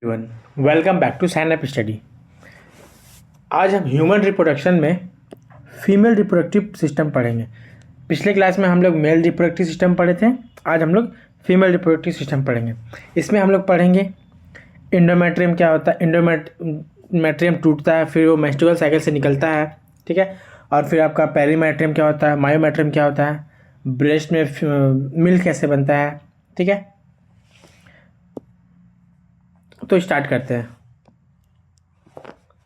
Everyone, welcome back to sign up study. आज हम human reproduction में फीमेल रिप्रोडक्टिव सिस्टम पढ़ेंगे। पिछले क्लास में हम लोग मेल रिप्रोडक्टिव सिस्टम पढ़े थे। आज हम लोग फीमेल रिप्रोडक्टिव सिस्टम पढ़ेंगे। इसमें हम लोग पढ़ेंगे एंडोमेट्रियम क्या होता है। एंडोमेट्रियम टूटता है, फिर वो मेंस्ट्रुअल साइकिल से निकलता है, ठीक है। और फिर आपका पेरीमेट्रियम क्या होता है, मायोमेट्रियम क्या होता है, ब्रेस्ट में मिल्क कैसे बनता है, ठीक है। तो स्टार्ट करते हैं।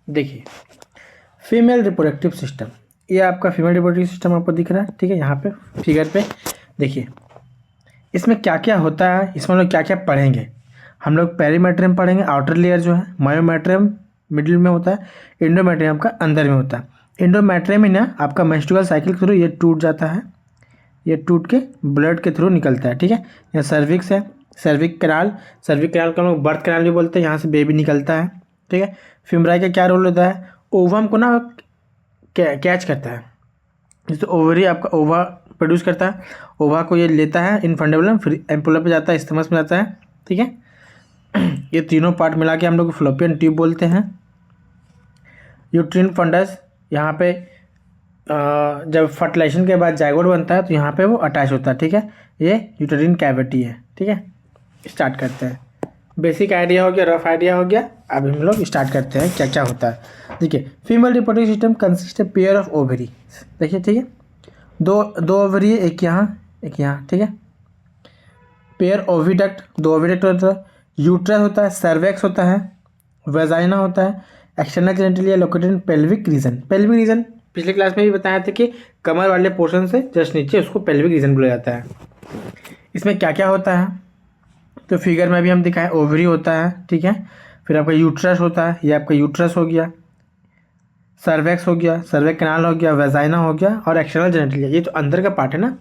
देखिए, फीमेल रिप्रोडक्टिव सिस्टम, ये आपका फीमेल रिप्रोडक्टिव सिस्टम आपको दिख रहा है, ठीक है। यहाँ पे फिगर पे देखिए, इसमें क्या क्या होता है, इसमें हम लोग क्या क्या पढ़ेंगे। हम लोग पेरीमेट्रियम पढ़ेंगे, आउटर लेयर जो है, मायोमेट्रियम मिडिल में होता है, एंडोमेट्रियम का अंदर में होता है। एंडोमेट्रियम ही ना आपका मेंस्ट्रुअल साइकिल के थ्रू ये टूट जाता है, ये टूट के ब्लड के थ्रू निकलता है, ठीक है। यहाँ सर्विक्स है, सर्विक कैनाल को हम लोग बर्थ कैनाल भी बोलते हैं, यहाँ से बेबी निकलता है, ठीक है। फिमराई का क्या रोल होता है, ओवम को ना कैच करता है। जैसे ओवरी आपका ओवा प्रोड्यूस करता है, ओवा को ये लेता है इनफंडेबुलम, फिर एम्पुला पे जाता है, स्टमस में जाता है, ठीक है। ये तीनों पार्ट मिला के हम लोग फ्लोपियन ट्यूब बोलते हैं। यूट्रिन फंडस, यहाँ पे जब फर्टिलाइजेशन के बाद जाइगोट बनता है तो यहाँ पे वो अटैच होता है, ठीक है। ये यूटेरिन कैविटी है, ठीक है। स्टार्ट करते हैं। बेसिक आइडिया हो गया, रफ आइडिया हो गया। अब हम लोग स्टार्ट करते हैं क्या क्या होता है। देखिए, female reproductive system consist of pair of ovary. देखिए, ठीक है, दो ओवरी है, एक यहाँ, ठीक है। पेयर ओविडक्ट, दो ओविडक्ट होता है। यूट्रस होता है, सर्वेक्स होता है, वेजाइना होता है, external genitalia located in pelvic region. Pelvic region पिछले क्लास में भी बताया था कि कमर वाले पोर्शन से जस्ट नीचे उसको पेल्विक रीजन बोला जाता है। इसमें क्या क्या होता है तो फिगर में भी हम दिखाएं, ओवरी होता है, ठीक है। फिर आपका यूट्रस होता है, ये आपका यूट्रस हो गया, सर्वेक्स हो गया, सर्वेक कैनाल हो गया, वेजाइना हो गया, और एक्सटर्नल जेनिटलिया, ये तो अंदर का पार्ट है ना।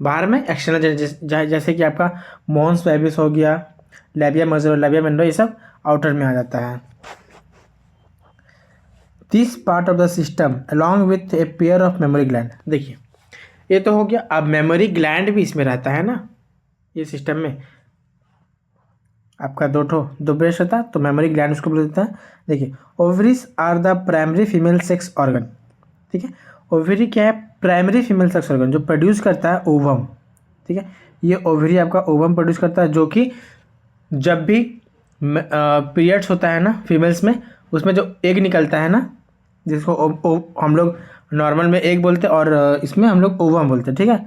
बाहर में एक्सटर्नल जैसे कि आपका मॉन्स बेबिस हो गया, लैबिया मजर, लैबिया मेंडो, ये सब आउटर में आ जाता है। This part of the system along with a pair of memory gland. देखिए, ये तो हो गया। अब मेमोरी ग्लैंड भी इसमें रहता है ना, ये सिस्टम में आपका दो ब्रेस्ट होता है तो मेमोरी ग्लैंड उसको बोल देता है। देखिए, ovaries are the primary female sex organ, ठीक है। ओवरी क्या है, प्राइमरी फीमेल सेक्स ऑर्गन जो प्रोड्यूस करता है ओवम, ठीक है। ये ओवरी आपका ओवम प्रोड्यूस करता है, जो कि जब भी पीरियड्स होता है ना फीमेल्स में, उसमें जो एग निकलता है ना, जिसको हम लोग नॉर्मल में एग बोलते हैं और इसमें हम लोग ओवम बोलते हैं, ठीक है।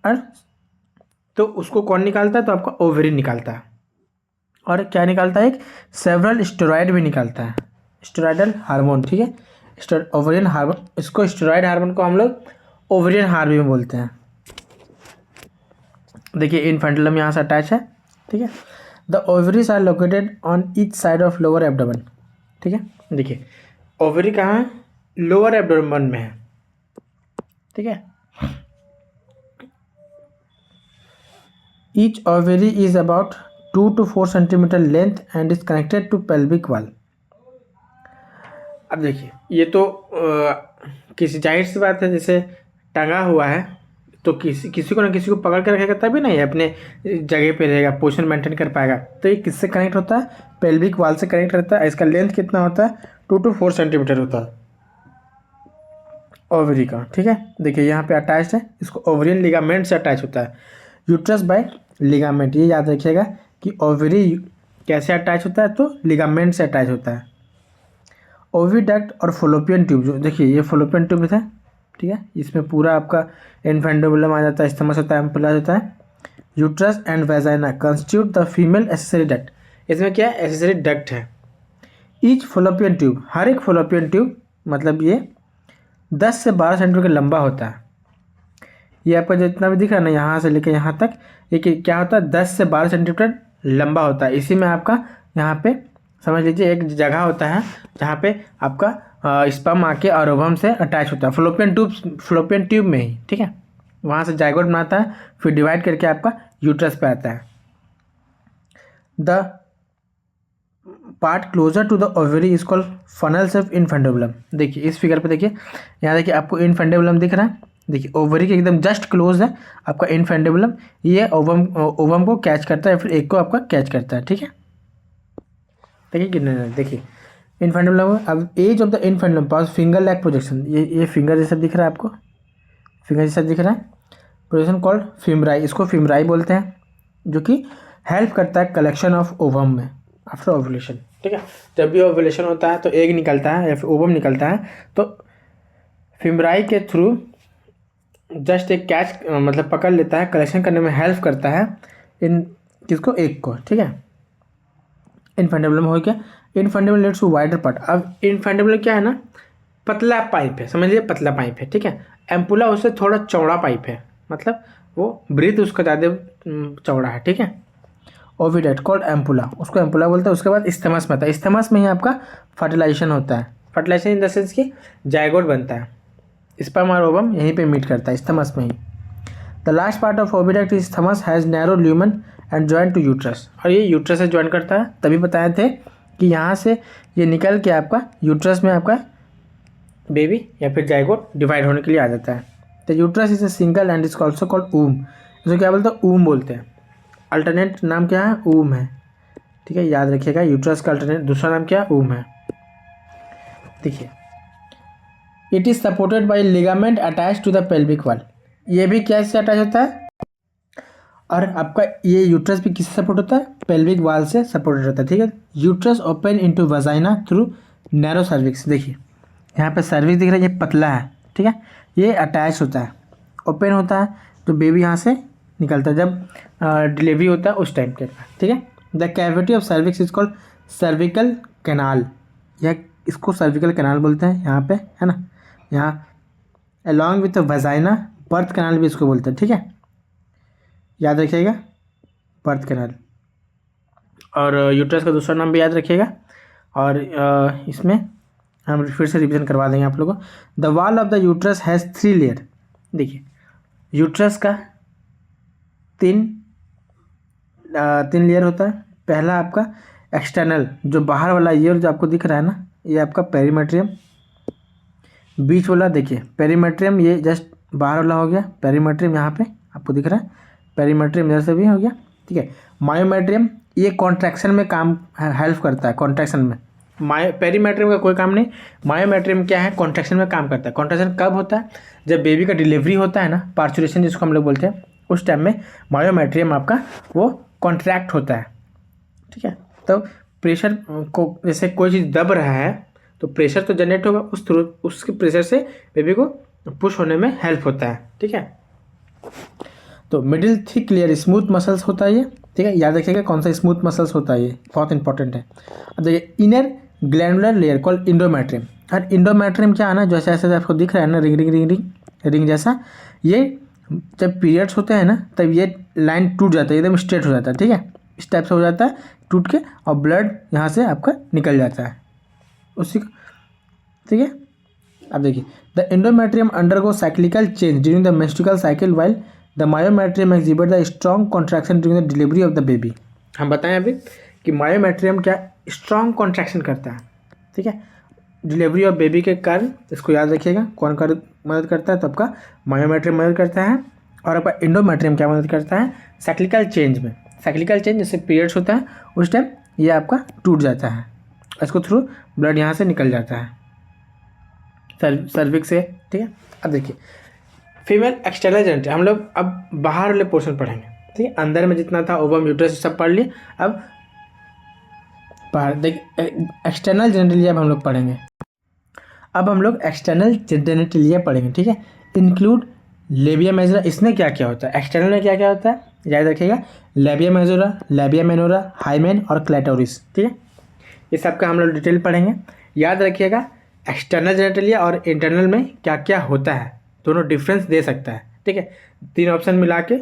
और तो उसको कौन निकालता है, तो आपका ओवरी निकालता है। और क्या निकालता है, एक सेवरल स्टेरॉयड भी निकालता है, स्टेरॉयडल हार्मोन, ठीक है। ओवरियन हार्मोन, इसको स्टेरॉयड हार्मोन को हम लोग ओवरियन हार्मोन बोलते हैं। देखिए, इनफेंटुलम यहाँ से अटैच है, ठीक है। The ovaries are located on each side of lower abdomen, ठीक है। देखिए, ओवरी कहाँ है, लोअर एब्डोमेन में है, ठीक है। Each ovary is about 2 to 4 centimetre length and is connected to pelvic wall. अब देखिए, ये तो किसी जाहिर सी बात है, जैसे टंगा हुआ है तो किसी को ना किसी को पकड़ के रखेगा तभी नहीं अपने जगह पे रहेगा, पोजीशन मेंटेन कर पाएगा। तो ये किससे कनेक्ट होता है, पेल्विक वॉल से कनेक्ट रहता है। इसका लेंथ कितना होता है, 2 to 4 सेंटीमीटर होता है ओवरी का, ठीक है। देखिए, यहाँ पे अटैच है, इसको ओवरियन लिगामेंट से अटैच होता है, यूट्रस बाय लिगामेंट। ये याद रखिएगा कि ओवरी कैसे अटैच होता है, तो लिगामेंट से अटैच होता है। ओविडक्ट और फॉलोपियन ट्यूब, जो देखिए ये फॉलोपियन ट्यूब है, ठीक है। इसमें पूरा आपका इनफेंडुलम आ जाता है, स्टमस होता है, एम्पुला होता है। Uterus and vagina constitute the female accessory duct. इसमें क्या है, एसेसरी डक्ट है। ईच फॉलोपियन ट्यूब, हर एक फॉलोपियन ट्यूब मतलब ये 10 से 12 सेंटीमीटर लंबा होता है। ये आपका जितना भी दिख रहा है ना, यहाँ से लेकर यहाँ तक, ये क्या होता है, 10 से 12 सेंटीमीटर लंबा होता है। इसी में आपका यहाँ पे समझ लीजिए एक जगह होता है जहाँ पे आपका स्पर्म आके और ओवम से अटैच होता है, फ्लोपियन ट्यूब में ही, ठीक है। वहाँ से जाइगोट बनाता है, फिर डिवाइड करके आपका यूट्रस पे आता है। The part closer to the ovary is called funnels of infundibulum. देखिए, इस फिगर पे देखिए, यहाँ देखिए आपको इनफेंडुलम दिख रहा है। देखिए, ओवरी के एकदम जस्ट क्लोज है आपका इनफेंडुलम, ये ओवम को कैच करता है, फिर एग को आपका कैच करता है, ठीक है। देखिए कितने देखिए इनफंडेबलम। अब edge of the infundibulum possess finger like projection, ये फिंगर जैसा दिख रहा है आपको, फिंगर जैसा दिख रहा है, प्रोजेक्शन कॉल्ड फिमराई, इसको फिमराई बोलते हैं, जो कि हेल्प करता है कलेक्शन ऑफ ओवम में आफ्टर ओवुलेशन। ठीक है, जब भी ओवुलेशन होता है तो एग निकलता है या फिर ओवम निकलता है, तो फिमराई के थ्रू जस्ट एक कैच मतलब पकड़ लेता है, कलेक्शन करने में हेल्प करता है इन किसको, एग को। ठीक है, इनफंडेबलम हो गया। इनफंडेबल लेट्स टू वाइडर पार्ट। अब इनफंडेबल क्या है ना, पतला पाइप है, समझ लीजिए पतला पाइप है। ठीक है, एम्पुला उससे थोड़ा चौड़ा पाइप है, मतलब वो ब्रीथ उसका ज़्यादा चौड़ा है। ठीक है, ओविडेट कॉल्ड एम्पुला, उसको एम्पुला बोलते हैं। उसके बाद इस्थमस में आता है, इस्थमस में ही आपका फर्टिलाइजेशन होता है, फर्टिलाइजेशन इन द सेंस कि जायगोट बनता है, स्पर्म और ओवम यहीं पे मीट करता है इस्थमस में ही। The last part of oviduct is isthmus has narrow lumen and joint to uterus, और ये यूट्रस से ज्वाइन करता है। तभी बताए थे कि यहाँ से ये निकल के आपका यूट्रस में आपका बेबी या फिर जायगोट डिवाइड होने के लिए आ जाता है। The uterus is a single and is also called womb, इसको क्या बोलते हैं, ऊम बोलते हैं। अल्टरनेट नाम क्या है, ऊम है। ठीक है, याद रखिएगा, यूट्रस का अल्टरनेट दूसरा नाम क्या है, ऊम है। देखिए, it is supported by ligament attach to the pelvic wall, ये भी कैसे अटैच होता है, और आपका ये यूट्रस भी किससे सपोर्ट होता है, पेल्विक वॉल से सपोर्टेड होता है। ठीक है, uterus open into vagina through narrow cervix. देखिए यहाँ पे सर्विक्स दिख रहा है, ये पतला है। ठीक है, ये अटैच होता है, ओपन होता है, तो बेबी यहाँ से निकलता है जब डिलीवरी होता है उस टाइम के। ठीक है, the cavity of cervix is called cervical canal, यह इसको सर्विकल कैनाल बोलते हैं यहाँ पे, है ना। यहाँ along with vagina birth canal भी इसको बोलते हैं। ठीक है, याद रखिएगा बर्थ कैनाल, और यूट्रस का दूसरा नाम भी याद रखिएगा। और इसमें हम फिर से रिवीजन करवा देंगे आप लोगों को। The wall of the uterus has 3 layer. देखिए यूट्रस का तीन लेयर होता है। पहला आपका एक्सटर्नल, जो बाहर वाला ईयर जो आपको दिख रहा है ना, ये आपका पेरीमेट्रियम। बीच वाला देखिए पेरीमेट्रियम, ये जस्ट बाहर वाला हो गया पेरीमेट्रियम, यहाँ पे आपको दिख रहा है पेरीमेट्रियम, इधर से भी हो गया। ठीक है, मायोमेट्रियम ये कॉन्ट्रैक्शन में काम हेल्प करता है, कॉन्ट्रैक्शन में। पेरीमेट्रियम का कोई काम नहीं, मायोमेट्रियम क्या है, कॉन्ट्रैक्शन में काम करता है। कॉन्ट्रैक्शन कब होता है, जब बेबी का डिलीवरी होता है ना, पार्चुरेशन जिसको हम लोग बोलते हैं, उस टाइम में मायोमेट्रियम आपका वो कॉन्ट्रैक्ट होता है। ठीक है, तो प्रेशर को, जैसे कोई चीज़ दब रहा है तो प्रेशर तो जनरेट होगा, उस थ्रू उसके प्रेशर से बेबी को पुश होने में हेल्प होता है। ठीक है, तो middle thick layer smooth muscles होता है ये। ठीक है, याद रखिएगा कौन सा स्मूथ मसल्स होता है, ये बहुत इंपॉर्टेंट है। अब देखिए inner glandular layer called endometrium, और इंडोमेट्रियम क्या है ना, जैसे ऐसे आपको दिख रहा है ना, ring ring ring ring ring जैसा, ये जब पीरियड्स होते हैं ना तब ये लाइन टूट जाता है, एकदम स्ट्रेट हो जाता है। ठीक है, इस टाइप से हो जाता है टूट के, और ब्लड यहाँ से आपका निकल जाता है उसी का। ठीक है, अब देखिए the endometrium undergo cyclical change during the menstrual cycle while the myometrium exhibit the strong contraction during the delivery of the baby. हम बताएं अभी कि मायोमेट्रियम क्या स्ट्रॉन्ग कॉन्ट्रैक्शन करता है। ठीक है, डिलीवरी ऑफ बेबी के कारण, इसको याद रखिएगा कौन कर मदद करता है, तो आपका मायोमेट्रियम मदद करता है, और आपका इंडोमेट्रियम क्या मदद करता है, साइक्लिकल चेंज में। साइक्लिकल चेंज जैसे पीरियड्स होता है उस टाइम ये आपका टूट जाता है, इसको थ्रू ब्लड यहाँ से निकल जाता है सर्विक्स से। ठीक है, अब देखिए फीमेल एक्सटर्नल जेनिटल, हम लोग अब बाहर वाले पोर्शन पढ़ेंगे। ठीक है, अंदर में जितना था ओवम यूट्रस सब पढ़ लिए, अब बाहर देखिए एक्सटर्नल जेनिटलिया हम लोग पढ़ेंगे। अब हम लोग एक्सटर्नल जेनिटलिया पढ़ेंगे। ठीक है, इंक्लूड लेबिया मेजोरा, इसमें क्या क्या होता है, एक्सटर्नल में क्या क्या होता है याद रखिएगा, लेबिया मेजोरा, लेबिया मेनोरा, हाइमेन और क्लेटोरिस। ठीक है, ये सब का हम लोग डिटेल पढ़ेंगे। याद रखिएगा एक्सटर्नल जेनिटलिया और इंटरनल में क्या क्या होता है, दोनों डिफरेंस दे सकता है। ठीक है, 3 ऑप्शन मिला के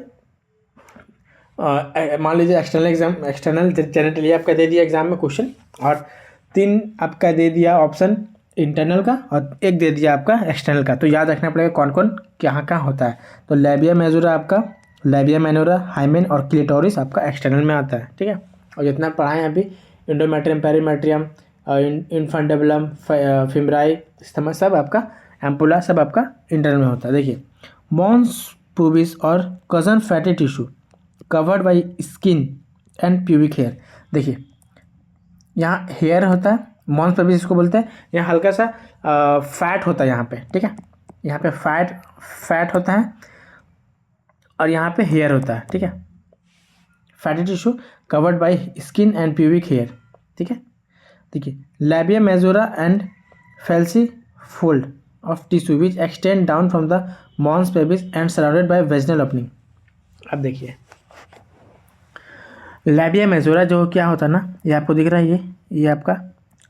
मान लीजिए एक्सटर्नल जेनिटलिया आपका दे दिया एग्जाम में क्वेश्चन, और 3 आपका दे दिया ऑप्शन इंटरनल का, और 1 दे दिया आपका एक्सटर्नल का। तो याद रखना पड़ेगा कौन कौन कहाँ कहाँ होता है। तो लेबिया मेजोरा आपका, लेबिया मेनोरा, हाइमेन और क्लिटोरिस आपका एक्सटर्नल में आता है। ठीक है, और जितना पढ़ाएं अभी इंडोमेट्रियम, पेरीमेट्रियम, इनफंडेबुलम, फिमराई, स्थमस, सब आपका एम्पुला, सब आपका इंटरनल में होता है। देखिए मॉन्स पुबिस और cushion fatty tissue covered by skin and pubic hair. देखिए यहाँ हेयर होता है, मॉन्स पेबिस इसको बोलते हैं। यहाँ हल्का सा फैट होता है यहाँ पे, ठीक है, यहाँ पे फैट होता है और यहाँ पे हेयर होता है, ठीक है। Fatty tissue covered by skin and pubic hair, ठीक है। देखिए labia majora and fleshy fold of tissue which extend down from the mons pubis and surrounded by vaginal opening. अब देखिए लैबिया मेजोरा जो क्या होता है ना, ये आपको दिख रहा है, ये आपका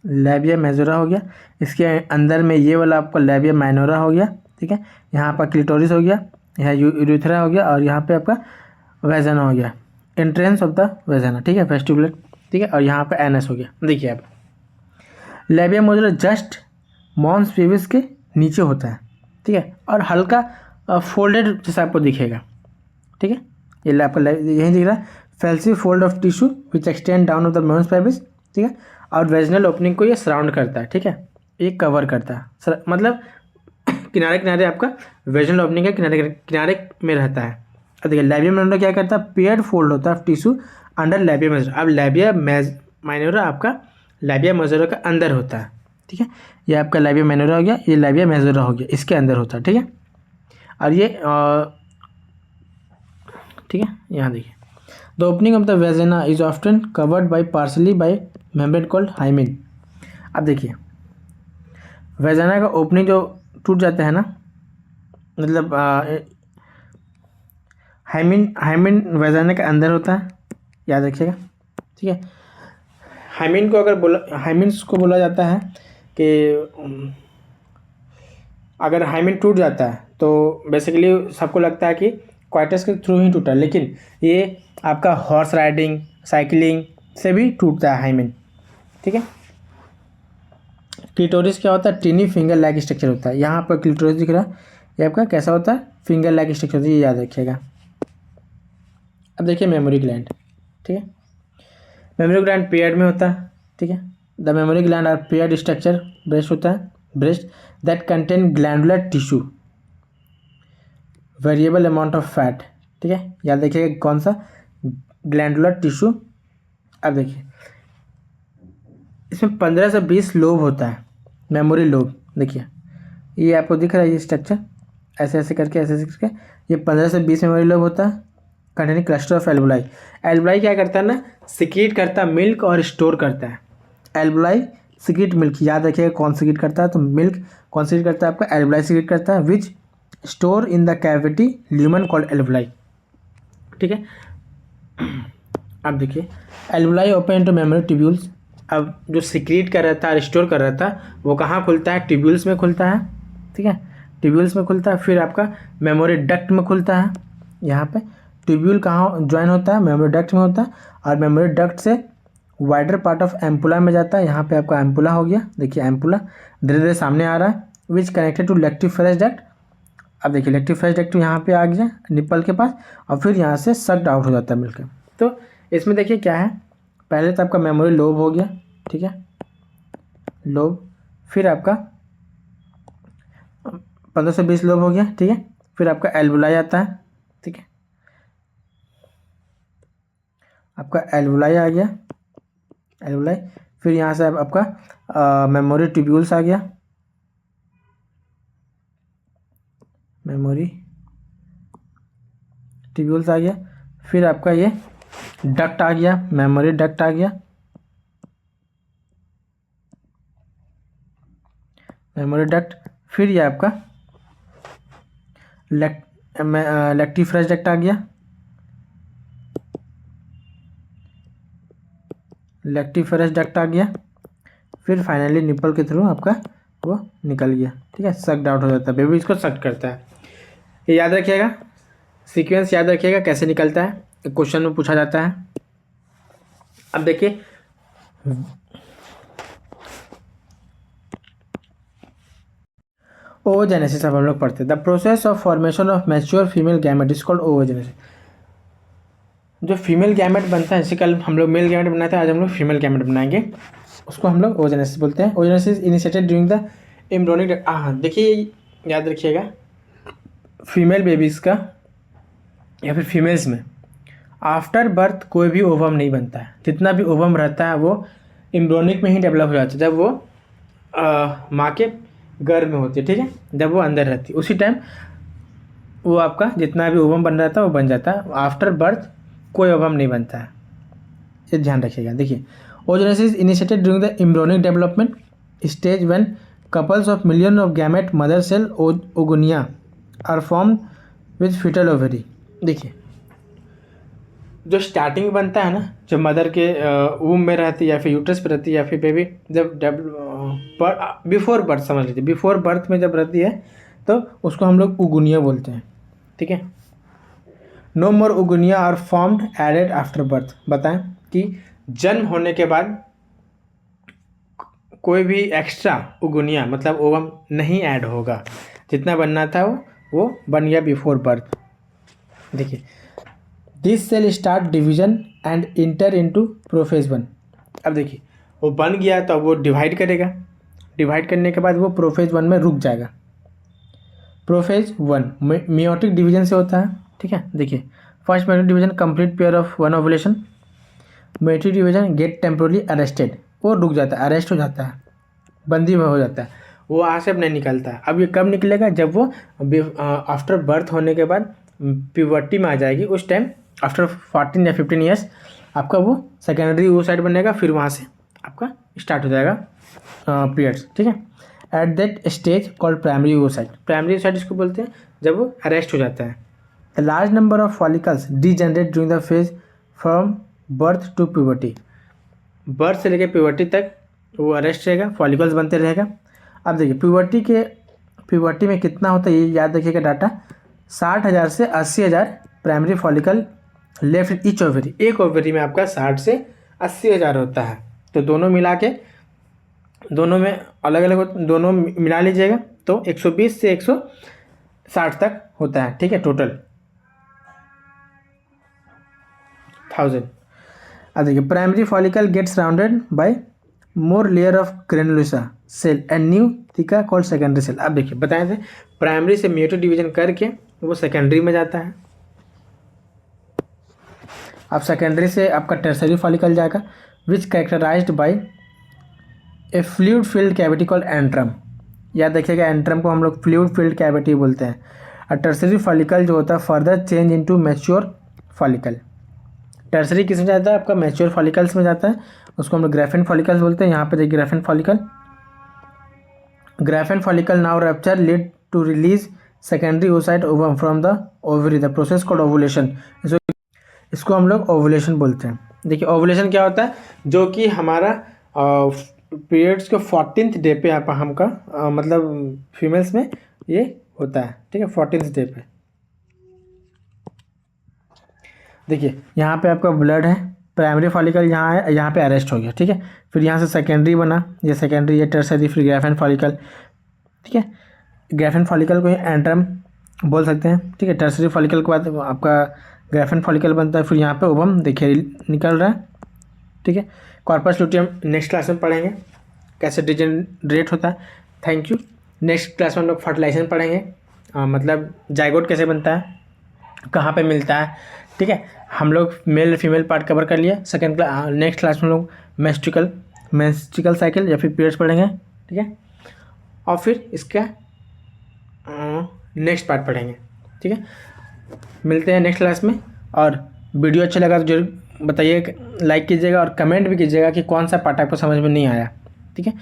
लैबिया मेजोरा हो गया। इसके अंदर में ये वाला आपका लैबिया माइनोरा हो गया, ठीक है। यहाँ आपका क्लिटोरिस हो गया, यहाँ यूरेथ्रा हो गया और यहाँ पे आपका वेजाना हो गया, एंट्रेंस ऑफ द वेजाना, ठीक है, वेस्टिबुलर, ठीक है। और यहाँ पे एनएस हो गया। देखिए आप लैबिया मेजोरा जस्ट मॉन्स पेबिस के नीचे होता है, ठीक है, और हल्का फोल्डेड जैसा आपको दिखेगा, ठीक है। ये आपका यही दिख रहा है, fleshy fold of tissue which extend down of the mons pubis, ठीक है। और वेजिनल ओपनिंग को ये सराउंड करता है, ठीक है, ये कवर करता है, मतलब किनारे किनारे आपका वेजिनल ओपनिंग के किनारे किनारे में रहता है। अब देखिए लैबिया माइनोरा क्या करता है, पेयर्ड फोल्ड होता है टिश्यू अंडर लैबिया मेजोरा। अब लैबिया माइनोरा आपका लैबिया मेजोरा का अंदर होता है, ठीक है। ये आपका लैबिया माइनोरा हो गया, ये लैबिया मेजोरा हो गया, इसके अंदर होता है, ठीक है। और ये ठीक है, यहाँ देखिए the opening of the vagina is often covered by partially by membrane called hymen. अब देखिए वेजिना का ओपनिंग जो टूट जाता है ना, मतलब हाइमिन वेजिना के अंदर होता है, याद रखिएगा, ठीक है। हाइमिन्स को बोला जाता है कि अगर हाइमिन टूट जाता है तो बेसिकली सबको लगता है कि क्वाइटस के थ्रू ही टूटा, लेकिन ये आपका हॉर्स राइडिंग, साइकिलिंग से भी टूटता है हाइमिन, ठीक है। क्लिटोरिस क्या होता है, टिनी फिंगर लाइक स्ट्रक्चर होता है। यहाँ पर क्लिटोरिस दिख रहा है, ये आपका कैसा होता है, फिंगर लाइक स्ट्रक्चर होता है, ये याद रखिएगा। अब देखिए मेमोरी ग्लैंड, ठीक है। मेमोरी ग्लैंड पेयर्ड में होता है, ठीक है। The mammary gland are paired structure breast होता है, breast that contain glandular tissue variable amount of fat, ठीक है, याद देखिएगा कौन सा, ग्लैंडुलर टिश्यू। अब देखिए इसमें 15 से 20 लोब होता है, मेमोरी लोब। देखिए ये आपको दिख रहा है, ये स्ट्रक्चर ऐसे ऐसे करके ये 15 से 20 मेमोरी लोब होता है containing cluster of alveoli. Alveoli क्या करता है ना, सिक्रीट करता है मिल्क और स्टोर करता है। एल्वुलाई सिक्रीट मिल्क, याद रखिएगा कौन सिक्रीट करता है, तो मिल्क कौन सिक्रीट करता है, आपका एल्वुलाई सिक्रीट करता है, which store in the cavity lumen called alveoli, ठीक है। अब देखिए alveoli open to mammary tubules. अब जो सिक्रीट कर रहा था और स्टोर कर रहा था वो कहाँ खुलता है, ट्यूब्यूल्स में खुलता है, ठीक है, ट्यूब्यूल्स में खुलता है। फिर आपका मेमोरी डक्ट में खुलता है, यहाँ पे ट्यूब्यूल कहाँ ज्वाइन होता है, मेमोरी डक्ट में होता है, और मेमोरी डक्ट से वाइडर पार्ट ऑफ एम्पुला में जाता है। यहाँ पे आपका एम्पुला हो गया, देखिए एम्पुला धीरे धीरे सामने आ रहा है, विच कनेक्टेड टू लेक्टिफेरस डक्ट। अब देखिए लेक्टिफेरस डक्ट यहाँ पे आ गया निप्पल के पास, और फिर यहाँ से सक्ड आउट हो जाता है मिलकर। तो इसमें देखिए क्या है, पहले तो आपका मेमोरी लोब हो गया, ठीक है, लोब, फिर आपका 15 से 20 लोब हो गया, ठीक है। फिर आपका एल्वुलाई आता है, ठीक है, आपका एल्वुलाई आ गया, एल्वुलाई। फिर यहाँ से आपका मेमोरी ट्यूब्यूल्स आ गया, मेमोरी ट्यूब्यूल्स आ गया। फिर आपका ये डक्ट आ गया, मेमोरी डक्ट आ गया, मेमोरी डक्ट। फिर ये आपका लेक्टिफेरस डक्ट आ गया, लेक्टिफेरस डक्ट आ गया। फिर फाइनली निप्पल के थ्रू आपका वो निकल गया, ठीक है, सक्ड आउट हो जाता है, बेबी इसको सक्ड करता है। ये याद रखिएगा, सीक्वेंस याद रखिएगा कैसे निकलता है, क्वेश्चन में पूछा जाता है। अब देखिए ओवोजेनेसिस अब हम लोग पढ़ते हैं। The process of formation of mature female gamete is called oogenesis. जो फीमेल गैमेट बनता है, जैसे कल हम लोग मेल गैमेट बनाए थे, आज हम लोग फीमेल गैमेट बनाएंगे, उसको हम लोग ओवोजेनेसिस बोलते हैं। ओवोजेनेसिस इनिशिएटेड ड्यूरिंग द एम्ब्रियोनिक, देखिए याद रखिएगा, फीमेल बेबीज़ का या फिर फीमेल्स में आफ्टर बर्थ कोई भी ओवम नहीं बनता है, जितना भी ओवम रहता है वो एम्ब्रियोनिक में ही डेवलप हो जाता है, जब वो माँ के गर्भ में होती है, ठीक है, जब वो अंदर रहती है उसी टाइम वो आपका जितना भी ओवम बन रहा था वो बन जाता है। आफ्टर बर्थ कोई ओवम नहीं बनता है, ये ध्यान रखिएगा। देखिए, oogenesis initiated during the embryonic development stage when couples of million of gamete mother cell oogonia are formed with foetal ovary. देखिए, जो स्टार्टिंग बनता है ना, जब मदर के वूम में रहती है या फिर यूट्रस पे रहती है या फिर बेबी जब बिफोर बर्थ, समझ लीजिए बिफोर बर्थ में जब रहती है तो उसको हम लोग उगुनिया बोलते हैं, ठीक है। No more oogonia are formed added after birth. बताएं कि जन्म होने के बाद कोई भी एक्स्ट्रा उगुनिया मतलब ओवम नहीं ऐड होगा, जितना बनना था वो बन गया बिफोर बर्थ। देखिए, this cell start division and inter into prophase one. अब देखिए, वो बन गया तो अब वो डिवाइड करेगा, डिवाइड करने के बाद वो प्रोफेज वन में रुक जाएगा। प्रोफेज वन मियोटिक डिवीजन से होता है, ठीक है। देखिए, first meiotic division complete pair of one ovulation, meiotic division get temporally arrested, वो रुक जाता है, अरेस्ट हो जाता है, बंदी में हो जाता है, वो वहाँ से अब नहीं निकलता है। अब ये कब निकलेगा, जब वो आफ्टर बर्थ होने के बाद प्यूबर्टी में आ जाएगी, उस टाइम आफ्टर 14 या 15 ईयर्स आपका वो सेकेंडरी वो साइड बनेगा, फिर वहाँ से आपका स्टार्ट हो जाएगा पीरियड्स, ठीक है। At that stage called primary oocyte। Primary oocyte इसको बोलते हैं जब वो अरेस्ट हो जाता है। A large number of follicles degenerate during the phase from birth to puberty. Birth से लेकर प्यूबर्टी तक वो अरेस्ट रहेगा, फॉलिकल्स बनते रहेगा। अब देखिए, प्यूबर्टी में कितना होता है ये याद रखिएगा डाटा, 60,000 से 80,000 primary follicle left each ovary. एक ओवरी में आपका 60 से 80,000 होता है, तो दोनों मिला के दोनों में अलग अलग दोनों मिला लीजिएगा तो 120 से 160 तक होता है, ठीक है, टोटल 1000। अब देखिए, primary follicle gets surrounded by more layer of granulosa cell and new theca called secondary cell. अब देखिए, बताए थे प्राइमरी से म्यूटेट डिवीजन करके वो सेकेंडरी में जाता है। अब सेकेंडरी से आपका टर्सरी फॉलिकल जाएगा which characterized by a fluid filled cavity called antrum. याद रखिएगा, एंट्रम को हम लोग फ्लूइड फिल्ड कैविटी बोलते हैं। और टर्सरी फॉलिकल जो होता है further change into mature follicle. Tertiary किस में जाता है, आपका मैच्योर फॉलिकल्स में जाता है, उसको हम लोग ग्राफेन फॉलिकल्स बोलते हैं। यहाँ पे देखिए Graafian follicle now rupture lead to release secondary oocyte ovum from the ovary, the process called ovulation. इसको हम लोग ओवुलेशन बोलते हैं। देखिए, ओवुलेशन क्या होता है, जो कि हमारा पीरियड्स के 14th डे पे आप हमका मतलब फीमेल्स में ये होता है, ठीक है, 14th डे पे। देखिए, यहाँ पे आपका ब्लड है, प्राइमरी फॉलिकल यहाँ है, यहाँ पे अरेस्ट हो गया, ठीक है। फिर यहाँ से सेकेंडरी बना, ये सेकेंडरी, ये टर्सरी, फिर ग्राफेन फॉलिकल, ठीक है। ग्राफेन फॉलिकल को एंट्रम बोल सकते हैं, ठीक है। टर्सरी फॉलिकल के बाद आपका ग्राफेन फॉलिकल बनता है, फिर यहाँ पे ओवम देखिए निकल रहा है, ठीक है। कॉर्पस लुटियम नेक्स्ट क्लास में पढ़ेंगे कैसे डिजेनरेट होता है। Thank you. नेक्स्ट क्लास में हम लोग फर्टिलाइजेशन पढ़ेंगे, मतलब जाइगोट कैसे बनता है, कहाँ पे मिलता है, ठीक है। हम लोग मेल फीमेल पार्ट कवर कर लिया। नेक्स्ट क्लास में हम लोग मेंस्ट्रुअल साइकिल या फिर पीरियड्स पढ़ेंगे, ठीक है, और फिर इसका नेक्स्ट पार्ट पढ़ेंगे, ठीक है। मिलते हैं नेक्स्ट क्लास में। और वीडियो अच्छा लगा तो जरूर बताइए, लाइक कीजिएगा और कमेंट भी कीजिएगा कि कौन सा पार्ट आपको समझ में नहीं आया, ठीक है।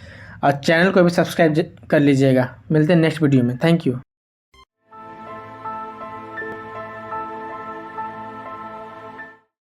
और चैनल को भी सब्सक्राइब कर लीजिएगा। मिलते हैं नेक्स्ट वीडियो में। Thank you.